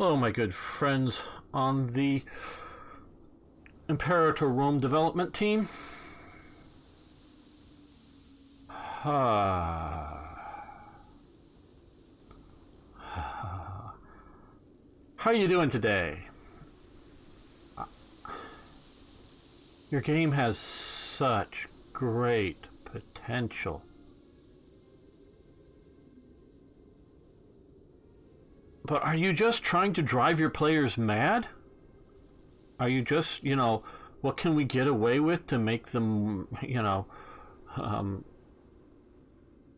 Hello, my good friends on the Imperator Rome development team. How you doing today? Your game has such great potential. But are you just trying to drive your players mad? Are you just, what can we get away with to make them,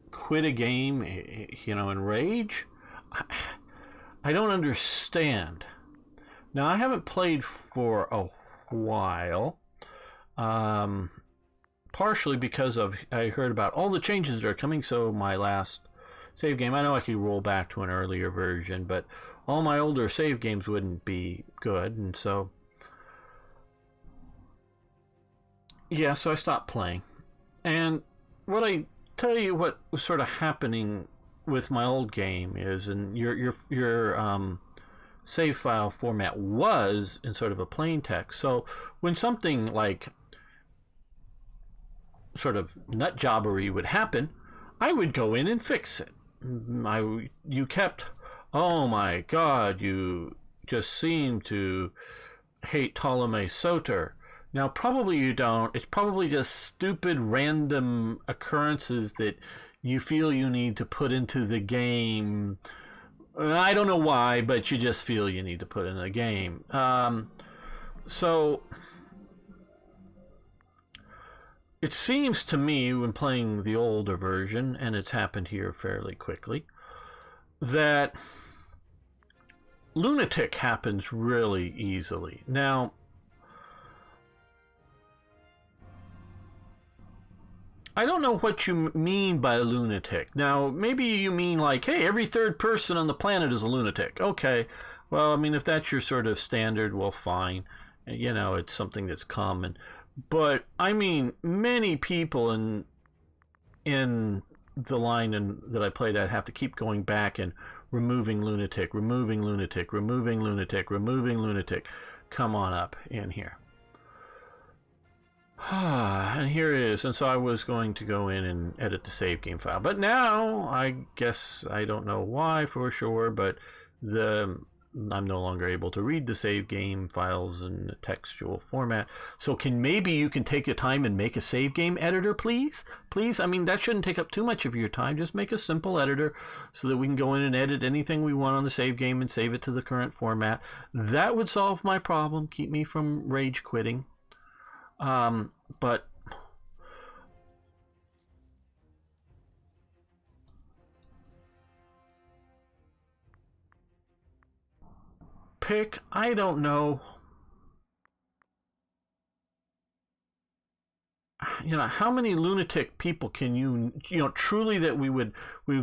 quit a game, in rage? I don't understand. Now, I haven't played for a while, partially because I heard about all the changes that are coming, so my last save game, I know I could roll back to an earlier version, but all my older save games wouldn't be good, and so so I stopped playing. And what I tell you what was sort of happening with my old game is, and your save file format was in sort of a plain text. So when something like sort of nut jobbery would happen, I would go in and fix it. You kept, oh my God, you just seem to hate Ptolemy Soter. Now, probably you don't. It's probably just stupid random occurrences that you feel you need to put into the game. I don't know why, but you just feel you need to put in the game. So it seems to me, when playing the older version, and it's happened here fairly quickly, that lunatic happens really easily. Now, I don't know what you mean by lunatic. Now, maybe you mean like, hey, every third person on the planet is a lunatic. Okay, well, I mean, if that's your sort of standard, well, fine. It's something that's common. But, I mean, many people in the line that I played at have to keep going back and removing lunatic, removing lunatic, removing lunatic, removing lunatic. Come on up in here. And here it is. And so I was going to go in and edit the save game file. But now, I guess, I don't know why for sure, but I'm no longer able to read the save game files in a textual format. So maybe you can take your time and make a save game editor, please? Please? I mean, that shouldn't take up too much of your time. Just make a simple editor so that we can go in and edit anything we want on the save game and save it to the current format. That would solve my problem, keep me from rage quitting. But pick, I don't know. How many lunatic people can you truly that we would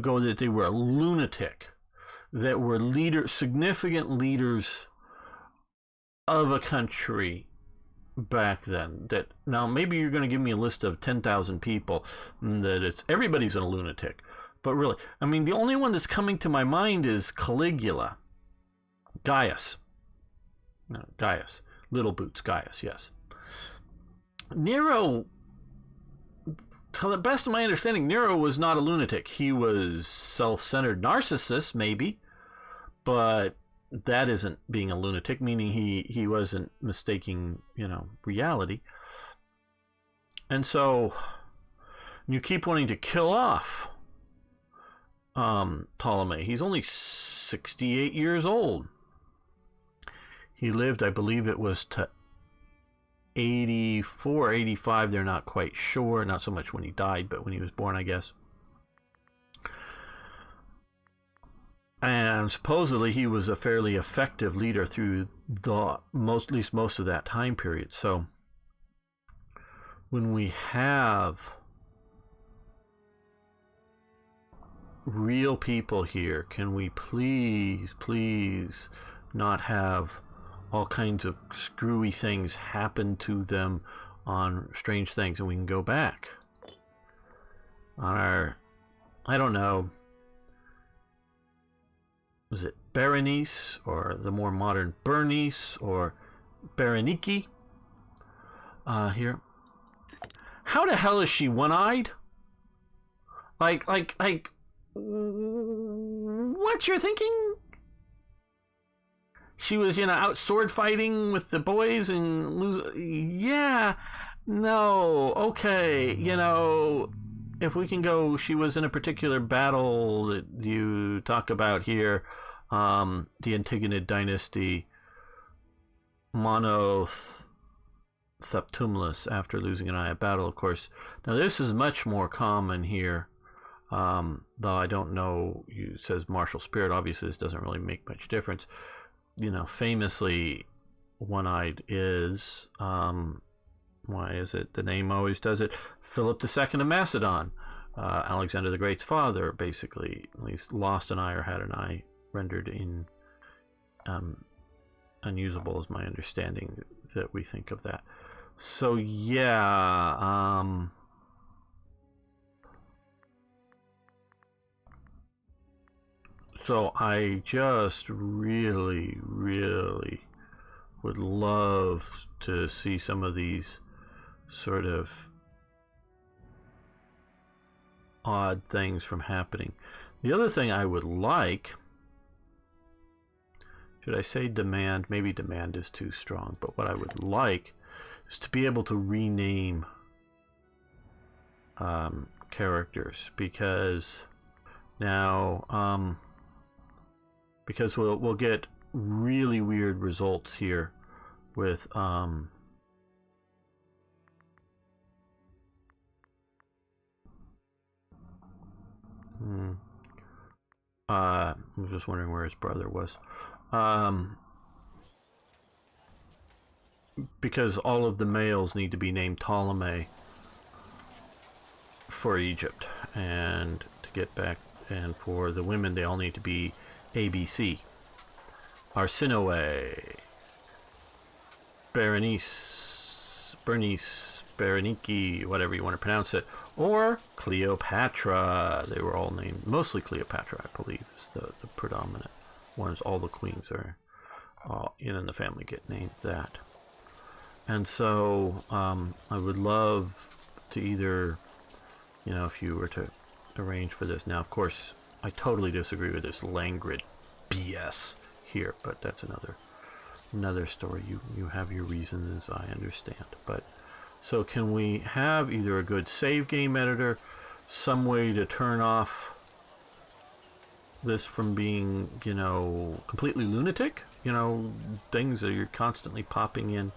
go that they were a lunatic, that were significant leaders of a country back then? That now maybe you're going to give me a list of 10,000 people that everybody's a lunatic, but really, I mean, the only one that's coming to my mind is Caligula. Gaius. No, Gaius. Little Boots Gaius, yes. Nero, to the best of my understanding, Nero was not a lunatic. He was self-centered narcissist, maybe, but that isn't being a lunatic, meaning he wasn't mistaking, reality. And so you keep wanting to kill off Ptolemy. He's only 68 years old. He lived, I believe it was to 84, 85. They're not quite sure. Not so much when he died, but when he was born, I guess. And supposedly he was a fairly effective leader through at least most of that time period. So when we have real people here, can we please not have all kinds of screwy things happen to them on strange things, and we can go back on our, I don't know, was it Berenice, or the more modern Bernice, or Berenike. Here. How the hell is she one-eyed? Like, what you're thinking? She was, out sword fighting with the boys and lose. Yeah, no, okay, if we can go, she was in a particular battle that you talk about here, the Antigonid dynasty, Monotheptumulus, after losing an eye at battle, of course. Now, this is much more common here, though I don't know, it says martial spirit, obviously this doesn't really make much difference. Famously, one-eyed is, why is it? The name always does it. Philip II of Macedon, Alexander the Great's father, basically, at least lost an eye or had an eye rendered unusable, is my understanding that we think of that. So yeah, so I just really, really would love to see some of these sort of odd things from happening. The other thing I would like, should I say demand? Maybe demand is too strong, but what I would like is to be able to rename characters, because now because we'll get really weird results here with I was just wondering where his brother was. Because all of the males need to be named Ptolemy for Egypt, and to get back, and for the women they all need to be ABC. Arsinoe, Berenice, Berenike, whatever you want to pronounce it, or Cleopatra. They were all named, mostly Cleopatra, I believe, is the predominant ones. All the queens are in the family get named that. And so I would love to either, if you were to arrange for this. Now, of course, I totally disagree with this Langrid BS here, but that's another story. You have your reasons, I understand. But so can we have either a good save game editor, some way to turn off this from being, completely lunatic, things that you're constantly popping in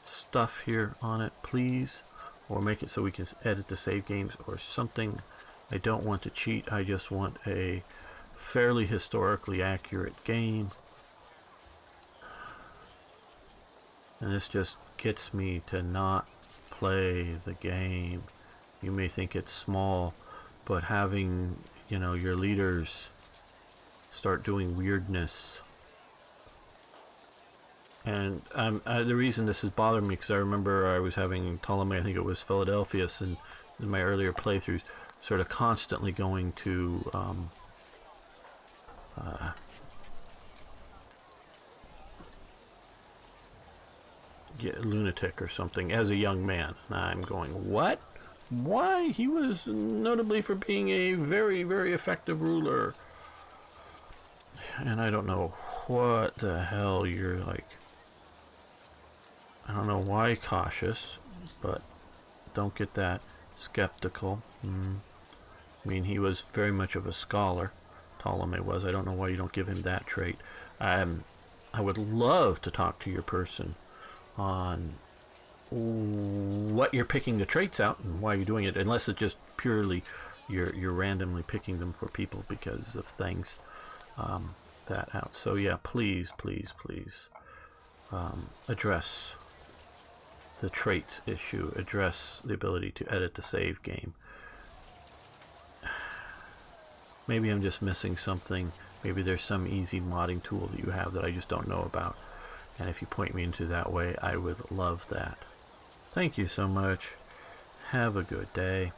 stuff here on it, please, or make it so we can edit the save games or something. I don't want to cheat, I just want a fairly historically accurate game. And this just gets me to not play the game. You may think it's small, but having, your leaders start doing weirdness. And the reason this is bothering me, because I remember I was having Ptolemy, I think it was Philadelphus, and in my earlier playthroughs, sort of constantly going to lunatic or something as a young man. And I'm going, what? Why? He was notably for being a very, very effective ruler. And I don't know what the hell you're like. I don't know why cautious, but don't get that. Skeptical. I mean, he was very much of a scholar. Ptolemy was. I don't know why you don't give him that trait. I would love to talk to your person on what you're picking the traits out and why you're doing it, unless it's just purely you're randomly picking them for people because of things that out. So yeah, please address the traits issue, address the ability to edit the save game. Maybe I'm just missing something. Maybe there's some easy modding tool that you have that I just don't know about. And if you point me into that way, I would love that. Thank you so much. Have a good day.